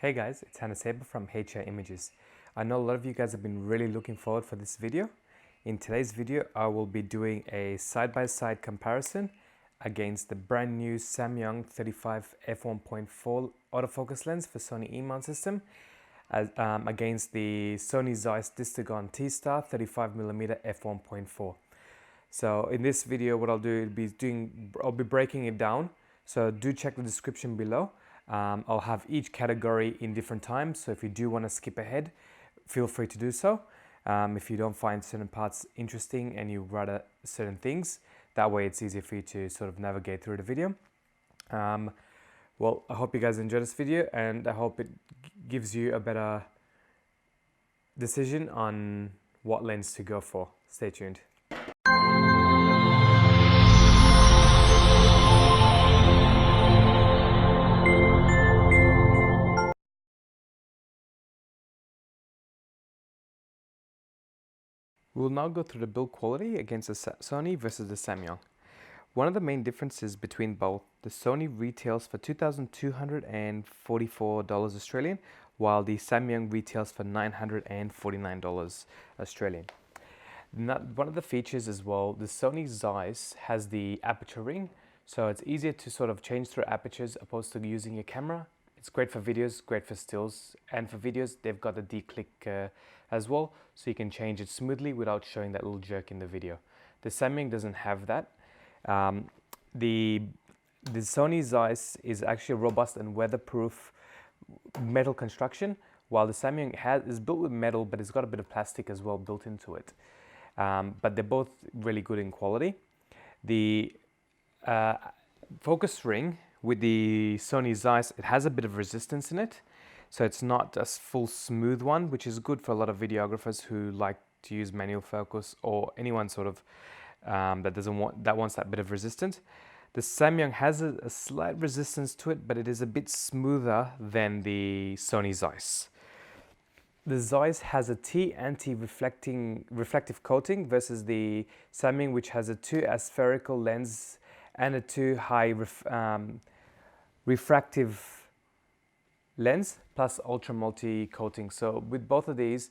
Hey guys, it's Hannah Saber from HR Images. I know a lot of you guys have been really looking forward for this video. In today's video, I will be doing a side-by-side comparison against the brand new Samyang 35 f1.4 autofocus lens for Sony E-mount system against the Sony Zeiss Distagon T-Star 35mm f1.4. So in this video, what I'll do I'll be breaking it down. So do check the description below. I'll have each category in different times. So if you do want to skip ahead, feel free to do so. If you don't find certain parts interesting and you rather certain things, that way it's easier for you to sort of navigate through the video. Well, I hope you guys enjoy this video and I hope it gives you a better decision on what lens to go for. Stay tuned. We'll now go through the build quality against the Sony versus the Samyang. One of the main differences between both, the Sony retails for $2,244 Australian, while the Samyang retails for $949 Australian. One of the features as well, the Sony Zeiss has the aperture ring, so it's easier to sort of change through apertures opposed to using your camera. It's great for videos, great for stills, and for videos they've got the D-click as well, so you can change it smoothly without showing that little jerk in the video. The Samyang doesn't have that. The Sony Zeiss is actually a robust and weatherproof metal construction, while the Samyang is built with metal, but it's got a bit of plastic as well built into it. But they're both really good in quality. The focus ring with the Sony Zeiss, it has a bit of resistance in it. So it's not a full smooth one, which is good for a lot of videographers who like to use manual focus, or anyone sort of that wants that bit of resistance. The Samyang has a slight resistance to it, but it is a bit smoother than the Sony Zeiss. The Zeiss has a T reflective coating versus the Samyang, which has a 2 aspherical lens and a 2 high refractive lens plus ultra multi coating. So with both of these,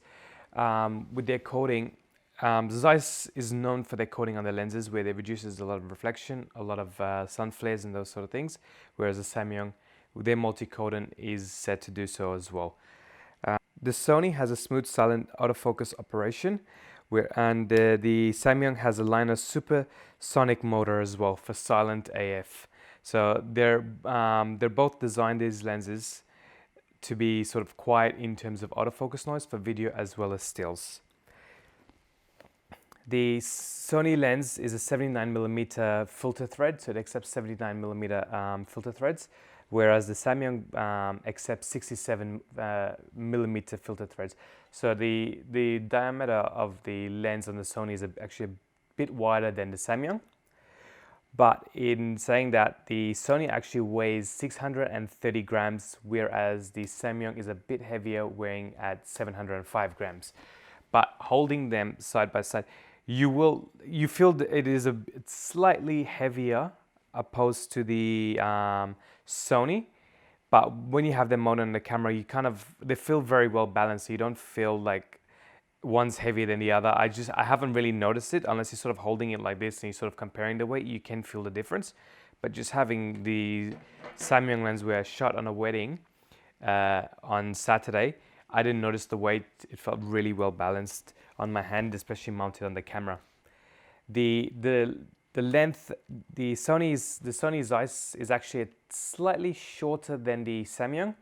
with their coating, Zeiss is known for their coating on the lenses, where they reduces a lot of reflection, a lot of sun flares and those sort of things, whereas the Samyang, their multi-coating is said to do so as well. The Sony has a smooth silent autofocus operation, and the Samyang has a liner supersonic motor as well for silent AF. So they're both designed, these lenses, to be sort of quiet in terms of autofocus noise for video as well as stills. The Sony lens is a 79mm filter thread, so it accepts 79mm filter threads, whereas the Samyang accepts 67mm filter threads. So the diameter of the lens on the Sony is actually a bit wider than the Samyang. But in saying that, the Sony actually weighs 630 grams, whereas the Samyang is a bit heavier, weighing at 705 grams. But holding them side by side, you feel that it's slightly heavier opposed to the Sony. But when you have them mounted on the camera, they feel very well balanced. So you don't feel like one's heavier than the other. I haven't really noticed it unless you're sort of holding it like this and you're sort of comparing the weight. You can feel the difference. But just having the Samyang lens where I shot on a wedding on Saturday, I didn't notice the weight. It felt really well balanced on my hand, especially mounted on the camera. The length, the Sony Zeiss is actually slightly shorter than the Samyang.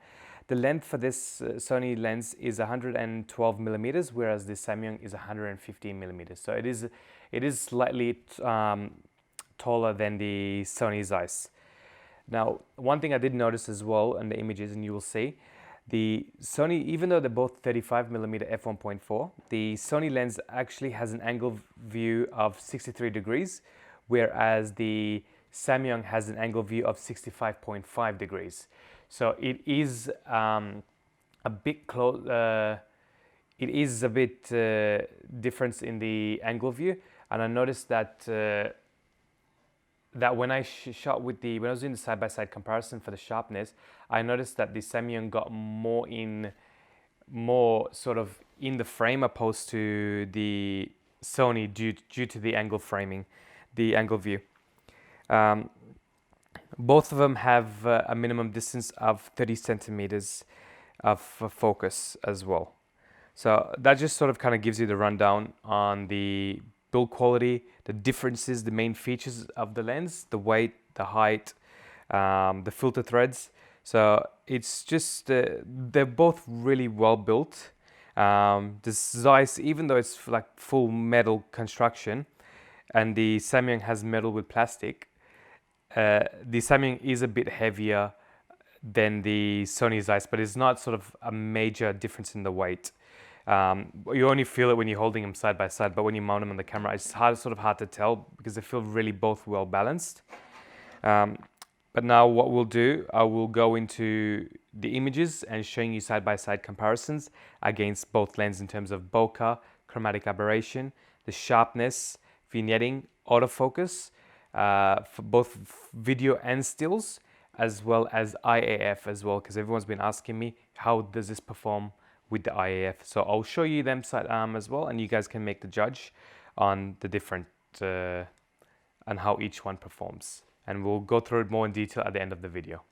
The length for this Sony lens is 112 millimeters, whereas the Samyang is 115 millimeters. So it is slightly taller than the Sony Zeiss. Now, one thing I did notice as well in the images, and you will see, the Sony, even though they're both 35mm f1.4, the Sony lens actually has an angle view of 63 degrees, whereas the Samyang has an angle view of 65.5 degrees. So it is a bit close. It is a bit difference in the angle view, and I noticed that when I shot with when I was doing the side-by-side comparison for the sharpness, I noticed that the Samyang got more sort of in the frame opposed to the Sony due to the angle framing, the angle view. Both of them have a minimum distance of 30 centimeters of focus as well. So that just sort of kind of gives you the rundown on the build quality, the differences, the main features of the lens, the weight, the height, the filter threads. So it's just, they're both really well built. The Zeiss, even though it's like full metal construction, and the Samyang has metal with plastic, the Samyang is a bit heavier than the Sony Zeiss, but it's not sort of a major difference in the weight. You only feel it when you're holding them side by side, but when you mount them on the camera, it's sort of hard to tell because they feel really both well balanced. But now what we'll do, I will go into the images and showing you side by side comparisons against both lenses in terms of bokeh, chromatic aberration, the sharpness, vignetting, autofocus, for both video and stills, as well as IAF as well, because everyone's been asking me, how does this perform with the IAF? So I'll show you them as well, and you guys can make the judge on the different, and how each one performs. And we'll go through it more in detail at the end of the video.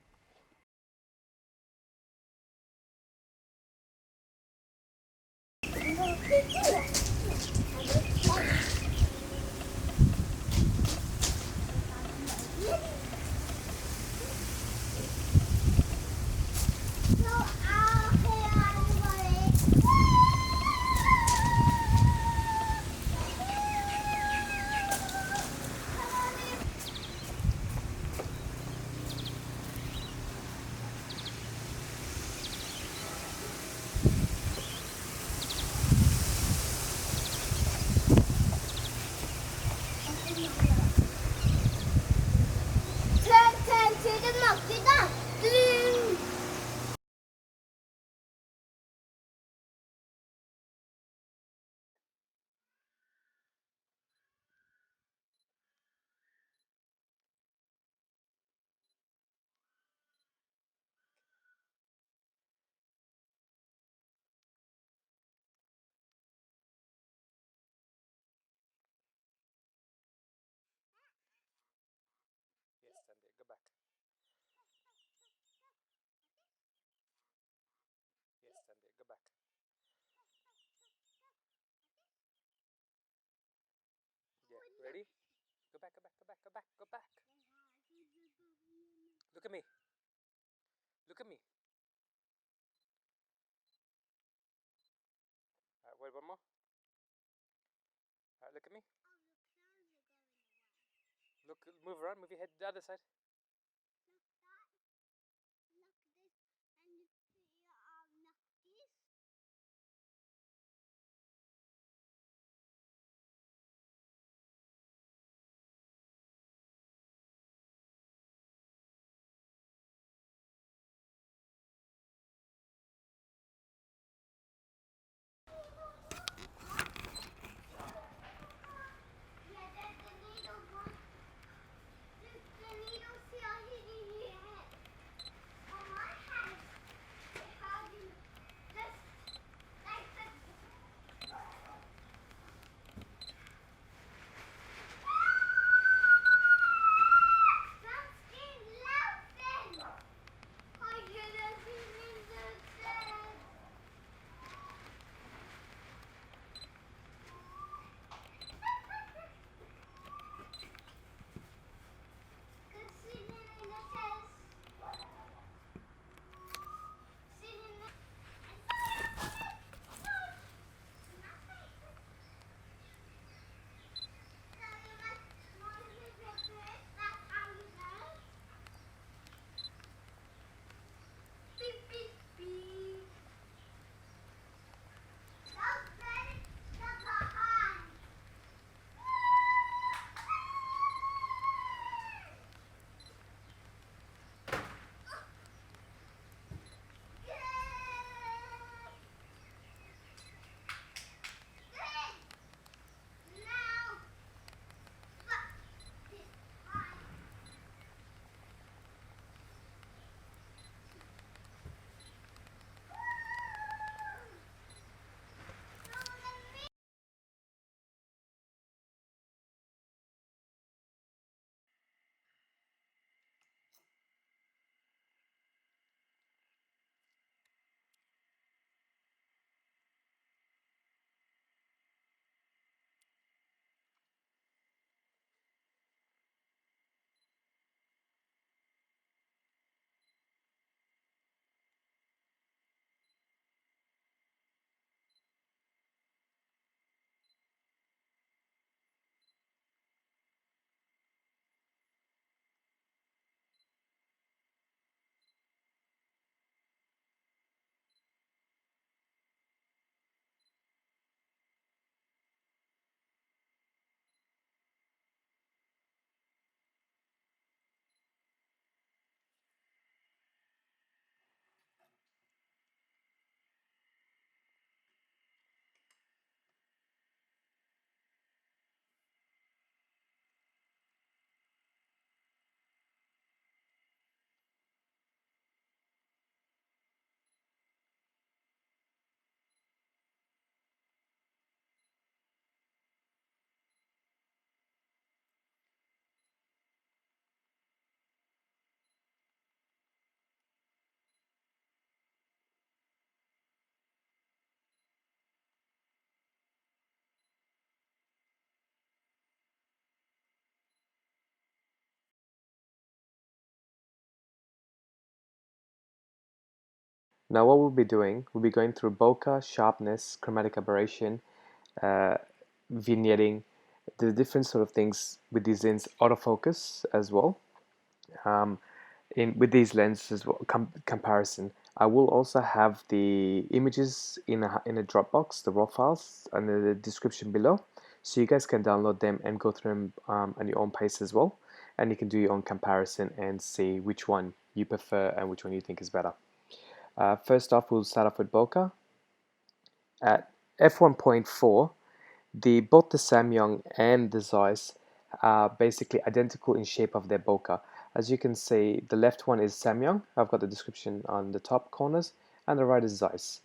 Yes, Sandy, go back. Yes, Sandy, go back. Yeah, ready? Go back, go back, go back, go back, go back. Look at me. Look at me. Wait, one more. Look at me. Look, move around, move your head to the other side. Now what we'll be doing, we'll be going through bokeh, sharpness, chromatic aberration, uh, vignetting, the different sort of things with these lenses, autofocus as well. Um, with these lenses as well, comparison. I will also have the images in a Dropbox, the raw files, under the description below, so you guys can download them and go through them at your own pace as well, and you can do your own comparison and see which one you prefer and which one you think is better. First off, we'll start off with bokeh. At f1.4, both the Samyang and the Zeiss are basically identical in shape of their bokeh. As you can see, the left one is Samyang. I've got the description on the top corners, and the right is Zeiss.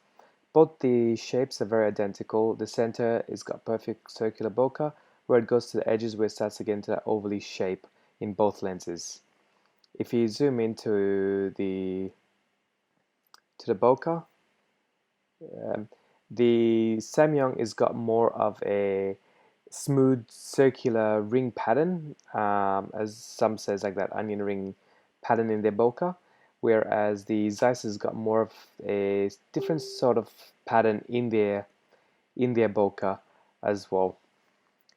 Both the shapes are very identical. The center is got perfect circular bokeh, where it goes to the edges where it starts to get into that ovally shape in both lenses. If you zoom into the bokeh, um, the Samyang has got more of a smooth circular ring pattern, as some says, like that onion ring pattern in their bokeh, whereas the Zeiss has got more of a different sort of pattern in their bokeh as well.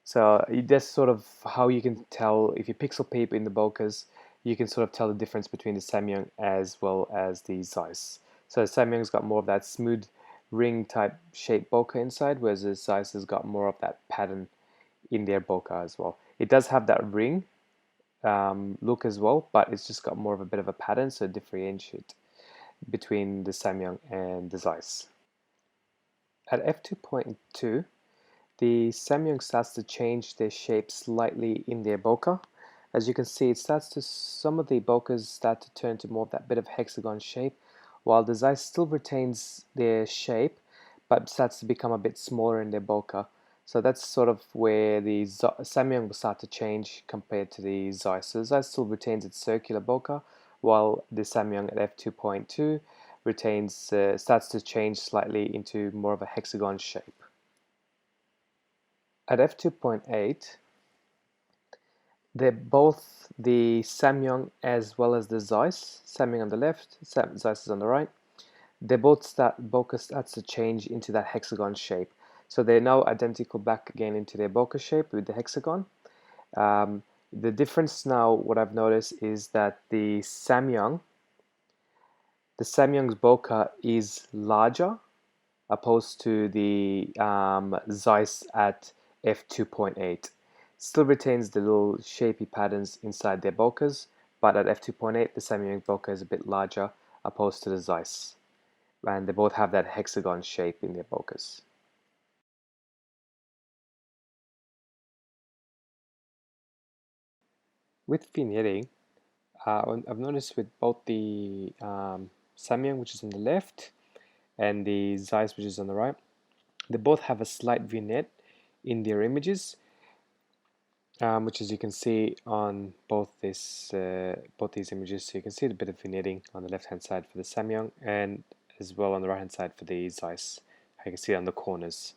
So that's sort of how you can tell if you pixel peep in the bokehs, you can sort of tell the difference between the Samyang as well as the Zeiss. So Samyang's got more of that smooth ring type shape bokeh inside, whereas the Zeiss has got more of that pattern in their bokeh as well. It does have that ring look as well, but it's just got more of a bit of a pattern, so differentiate between the Samyang and the Zeiss. At f2.2, the Samyang starts to change their shape slightly in their bokeh. As you can see, some of the bokehs start to turn to more of that bit of hexagon shape, while the Zeiss still retains their shape, but starts to become a bit smaller in their bokeh. So that's sort of where the Samyang will start to change compared to the Zeiss. So the Zeiss still retains its circular bokeh, while the Samyang at f2.2 starts to change slightly into more of a hexagon shape. At f2.8, they're both the Samyang as well as the Zeiss. Samyang on the left, Zeiss is on the right. Bokeh starts to change into that hexagon shape. So they're now identical back again into their bokeh shape with the hexagon. The difference now, what I've noticed is that the Samyang's bokeh is larger opposed to the Zeiss at f2.8. Still retains the little shapy patterns inside their bokehs, but at f2.8 the Samyang bokeh is a bit larger opposed to the Zeiss. And they both have that hexagon shape in their bokehs. With vignetting, I've noticed with both the Samyang, which is on the left, and the Zeiss, which is on the right, they both have a slight vignette in their images, which as you can see on both these images. So you can see a bit of vignetting on the left hand side for the Samyang, and as well on the right hand side for the Zeiss. You can see it on the corners.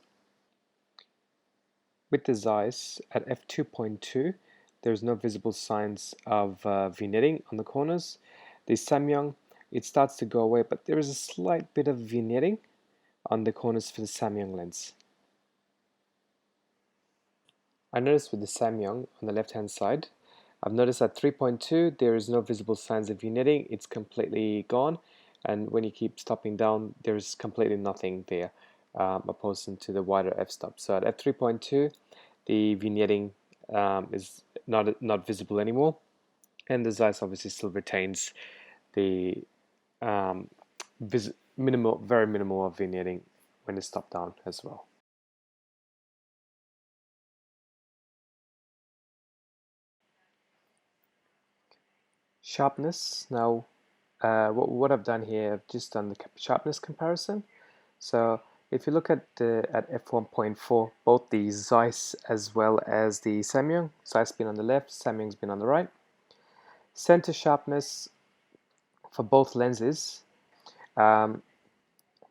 With the Zeiss at f2.2, there's no visible signs of vignetting on the corners. The Samyang, it starts to go away, but there is a slight bit of vignetting on the corners for the Samyang lens. I noticed with the Samyang on the left hand side, I've noticed at 3.2 there is no visible signs of vignetting, it's completely gone, and when you keep stopping down there's completely nothing there, opposed to the wider f-stop. So at f3.2 the vignetting is not visible anymore, and the Zeiss obviously still retains the um, very minimal of vignetting when it's stopped down as well. Sharpness. Now, what I've done here, I've just done the sharpness comparison. So if you look at f1.4, both the Zeiss as well as the Samyang, Zeiss been on the left, Samyang's been on the right. Center sharpness for both lenses, um,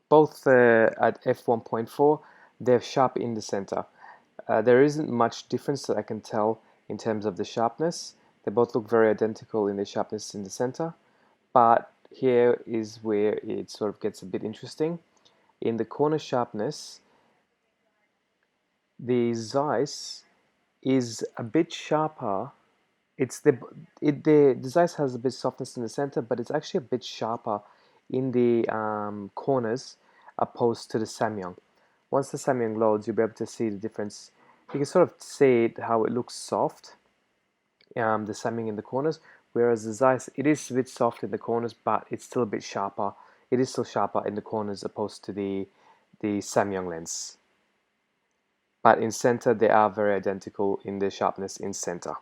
both at f1.4, they're sharp in the center. There isn't much difference that I can tell in terms of the sharpness. They both look very identical in the sharpness in the center, but here is where it sort of gets a bit interesting. In the corner sharpness, the Zeiss is a bit sharper. It's the Zeiss has a bit softness in the center, but it's actually a bit sharper in the corners opposed to the Samyang. Once the Samyang loads, you'll be able to see the difference. You can sort of see how it looks soft, the Samyang in the corners, whereas the Zeiss, it is a bit soft in the corners, but it's still a bit sharper. It is still sharper in the corners opposed to the Samyang lens. But in center, they are very identical in their sharpness in center.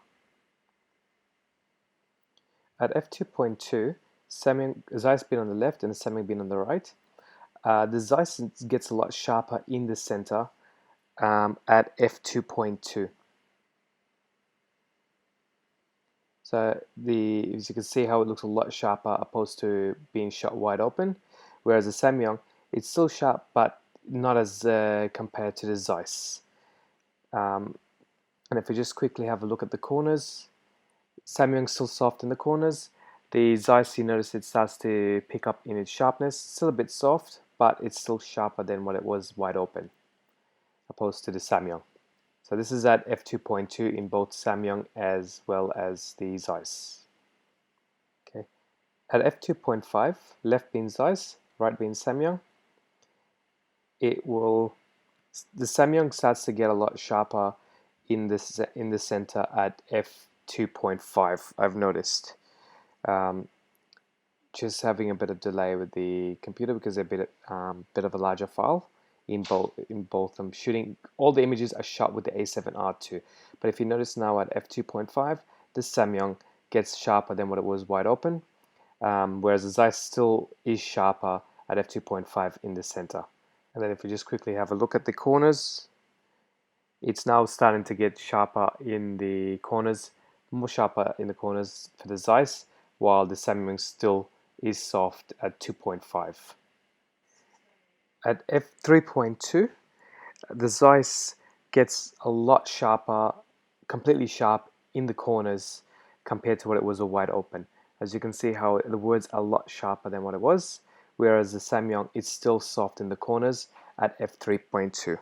At f2.2, Zeiss being on the left and the Samyang being on the right. The Zeiss gets a lot sharper in the center at f2.2. So as you can see how it looks a lot sharper opposed to being shot wide open, whereas the Samyang, it's still sharp but not as compared to the Zeiss. And if we just quickly have a look at the corners, Samyang's still soft in the corners. The Zeiss, you notice it starts to pick up in its sharpness. Still a bit soft, but it's still sharper than what it was wide open, opposed to the Samyang. So this is at f2.2 in both Samyang as well as the Zeiss. Okay. At f2.5, left being Zeiss, right being Samyang, the Samyang starts to get a lot sharper in the center at f2.5. I've noticed. Just having a bit of delay with the computer because they're a bit of a larger file in both them. Shooting all the images are shot with the A7R2, but if you notice now at f2.5, the Samyang gets sharper than what it was wide open, whereas the Zeiss still is sharper at f2.5 in the center. And then if we just quickly have a look at the corners, it's now starting to get sharper in the corners, more sharper in the corners for the Zeiss, while the Samyang still is soft at 2.5. At f3.2, the Zeiss gets a lot sharper, completely sharp in the corners compared to what it was wide open. As you can see how the words are a lot sharper than what it was, whereas the Samyang is still soft in the corners at f3.2.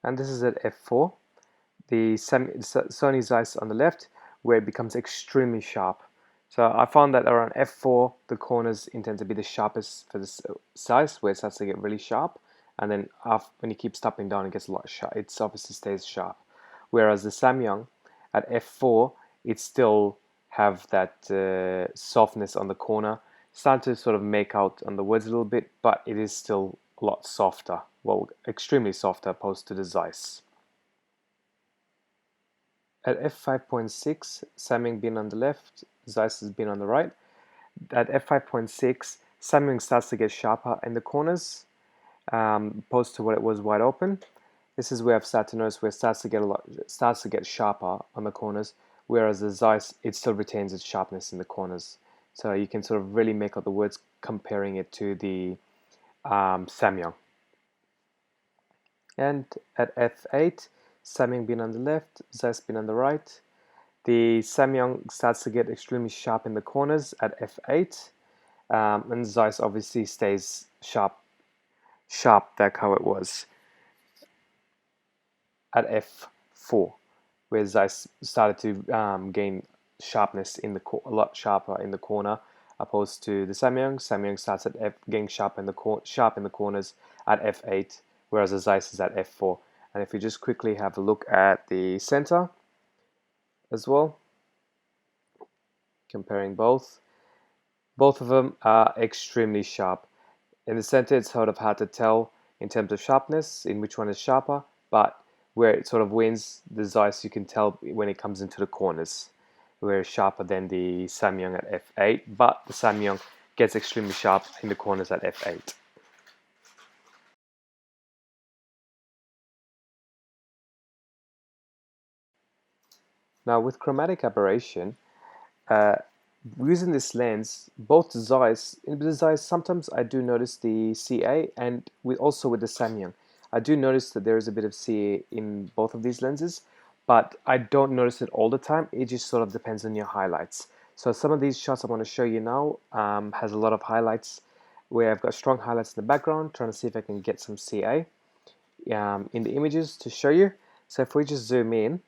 And this is at f4, the Sony Zeiss on the left, where it becomes extremely sharp. So I found that around f4, the corners intend to be the sharpest for the Zeiss, where it starts to get really sharp, and then when you keep stepping down, it gets a lot sharp. It obviously stays sharp. Whereas the Samyang at f4, it still have that softness on the corner, start to sort of make out on the words a little bit, but it is still a lot softer. Well, extremely softer opposed to the Zeiss. At f5.6, Samyang being on the left, Zeiss has been on the right. At f5.6, Samyang starts to get sharper in the corners, opposed to what it was wide open. This is where I've started to notice where it starts to get sharper on the corners, whereas the Zeiss, it still retains its sharpness in the corners. So you can sort of really make out the words comparing it to the Samyang. And at f8, Samyang being on the left, Zeiss being on the right. The Samyang starts to get extremely sharp in the corners at f8, and Zeiss obviously stays sharp like how it was at f4, where Zeiss started to gain sharpness in a lot sharper in the corner, opposed to the Samyang. Samyang starts at getting sharp in the corners at f8, whereas the Zeiss is at f4. And if you just quickly have a look at the center as well, comparing both of them are extremely sharp. In the center, it's sort of hard to tell in terms of sharpness in which one is sharper, but where it sort of wins, the Zeiss you can tell when it comes into the corners, where it's sharper than the Samyang at f8, but the Samyang gets extremely sharp in the corners at f8. Now with chromatic aberration, using this lens, both the Zeiss, in the Zeiss sometimes I do notice the CA, and also with the Samyang. I do notice that there is a bit of CA in both of these lenses, but I don't notice it all the time. It just sort of depends on your highlights. So some of these shots I'm going to show you now has a lot of highlights where I've got strong highlights in the background, trying to see if I can get some CA in the images to show you. So if we just zoom in,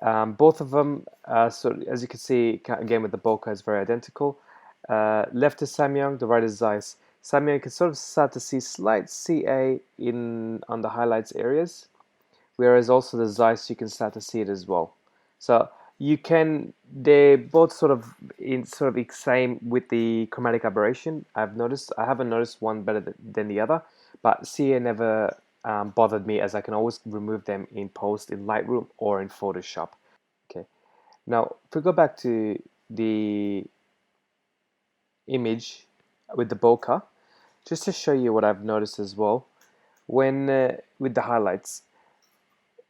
both of them, so as you can see, again with the bokeh, is very identical. Left is Samyang, the right is Zeiss. Samyang, you can sort of start to see slight CA on the highlights areas, whereas also the Zeiss, you can start to see it as well. So they're both sort of same with the chromatic aberration. I haven't noticed one better than the other, but CA never bothered me, as I can always remove them in post in Lightroom or in Photoshop. Okay, now if we go back to the image with the bokeh, just to show you what I've noticed as well, when with the highlights,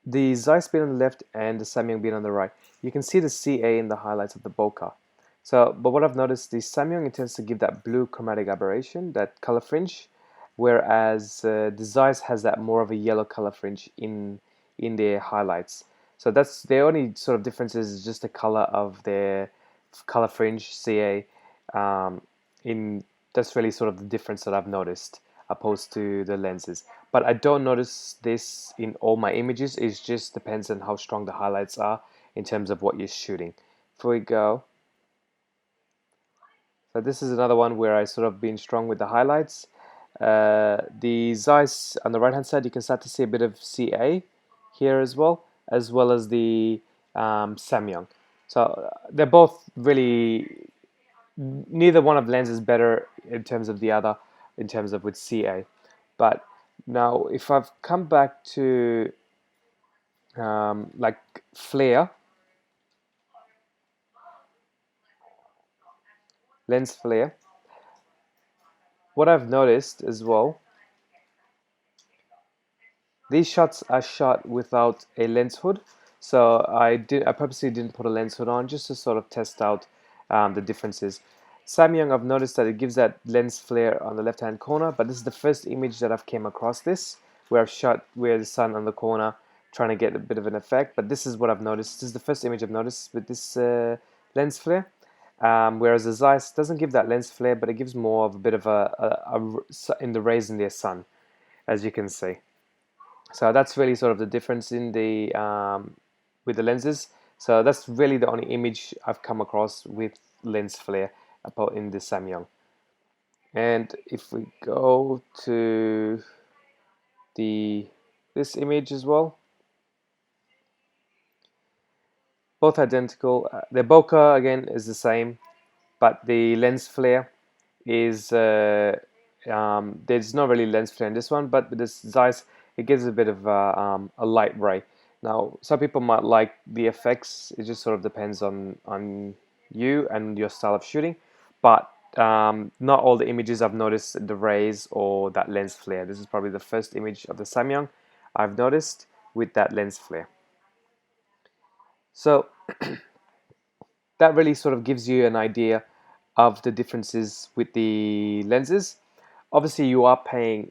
the Zeiss being on the left and the Samyang being on the right, you can see the CA in the highlights of the bokeh. So, but what I've noticed, the Samyang tends to give that blue chromatic aberration, that color fringe, whereas the Zeiss has that more of a yellow color fringe in their highlights. So that's the only sort of difference is just the color of their color fringe CA. In That's really sort of the difference that I've noticed opposed to the lenses. But I don't notice this in all my images. It just depends on how strong the highlights are in terms of what you're shooting. If we go, so this is another one where I sort of been strong with the highlights. The Zeiss on the right hand side, you can start to see a bit of CA here as well as the Samyang. So they're both really, neither one of the lenses is better in terms of the other, in terms of with CA. But now if I've come back to like flare, lens flare, what I've noticed as well, these shots are shot without a lens hood. So I purposely didn't put a lens hood on just to sort of test out the differences. Samyang, I've noticed that it gives that lens flare on the left hand corner, but this is the first image that I've came across this, where I've shot where the sun on the corner, trying to get a bit of an effect. But this is what I've noticed. This is the first image I've noticed with this lens flare. Whereas the Zeiss doesn't give that lens flare, but it gives more of a bit of in the rays in their sun, as you can see. So that's really sort of the difference in the with the lenses. So that's really the only image I've come across with lens flare in the Samyang. And if we go to this image as well, both identical. The bokeh again is the same, but the lens flare is there's not really lens flare in this one, but with this Zeiss it gives a bit of a light ray. Now some people might like the effects. It just sort of depends on you and your style of shooting, but not all the images I've noticed the rays or that lens flare. This is probably the first image of the Samyang I've noticed with that lens flare. So that really sort of gives you an idea of the differences with the lenses. Obviously you are paying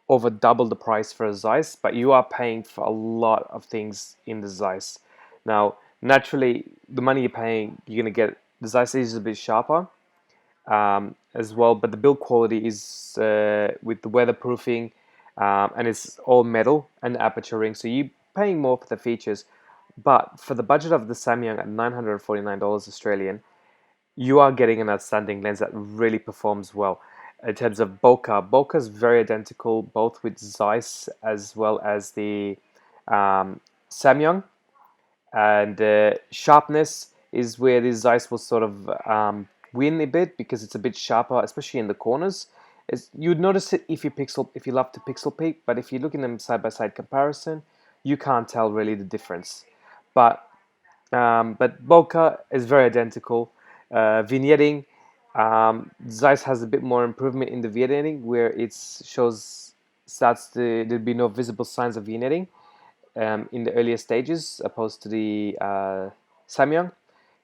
over double the price for a Zeiss, but you are paying for a lot of things in the Zeiss. Now naturally the money you're paying, you're going to get, the Zeiss is a bit sharper as well, but the build quality is with the weatherproofing and it's all metal and aperture ring, so you're paying more for the features. But for the budget of the Samyang at $949 Australian, you are getting an outstanding lens that really performs well. In terms of bokeh, bokeh is very identical both with Zeiss as well as the Samyang, and sharpness is where the Zeiss will sort of win a bit because it's a bit sharper, especially in the corners. You'd notice it if you love to pixel peak, but if you look in them side by side comparison, you can't tell really the difference. But bokeh is very identical. Vignetting, Zeiss has a bit more improvement in the vignetting, where it there'll be no visible signs of vignetting in the earlier stages, opposed to the Samyang.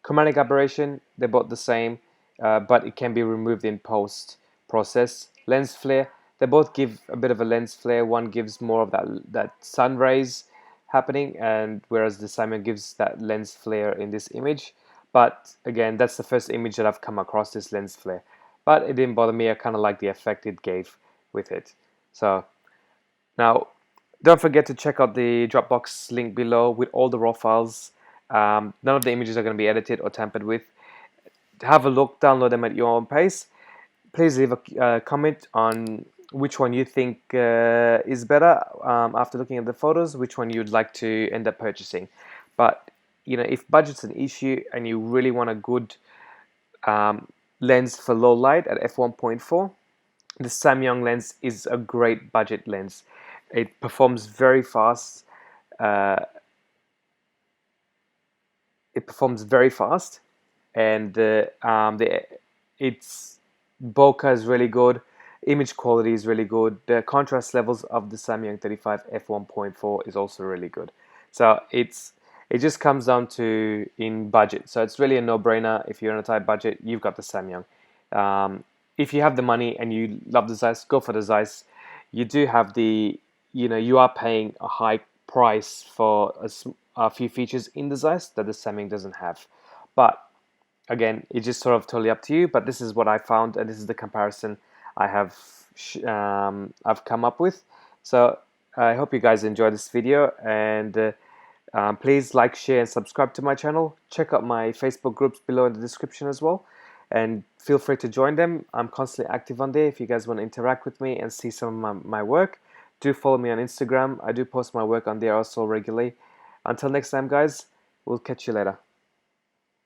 Chromatic aberration, they're both the same, but it can be removed in post process. Lens flare, they both give a bit of a lens flare. One gives more of that sun rays happening, and whereas the Samyang gives that lens flare in this image. But again, that's the first image that I've come across this lens flare. But it didn't bother me. I kind of like the effect it gave with it. So now, don't forget to check out the Dropbox link below with all the raw files. None of the images are going to be edited or tampered with. Have a look, download them at your own pace. Please leave a comment on which one you think is better after looking at the photos, which one you'd like to end up purchasing. But if budget's an issue and you really want a good lens for low light at f1.4, the Samyang lens is a great budget lens. It performs very fast. Uh, it performs very fast, and its bokeh is really good. Image quality is really good. The contrast levels of the Samyang 35 f1.4 is also really good. So it just comes down to in budget. So it's really a no-brainer. If you're on a tight budget, you've got the Samyang. If you have the money and you love the Zeiss, go for the Zeiss. You do have you are paying a high price for a few features in the Zeiss that the Samyang doesn't have. But again, it's just sort of totally up to you. But this is what I found, and this is the comparison I have I've come up with. So I hope you guys enjoy this video, and please like, share, and subscribe to my channel. Check out my Facebook groups below in the description as well, and feel free to join them. I'm constantly active on there. If you guys want to interact with me and see some of my work, do follow me on Instagram. I do post my work on there also regularly. Until next time, guys, we'll catch you later.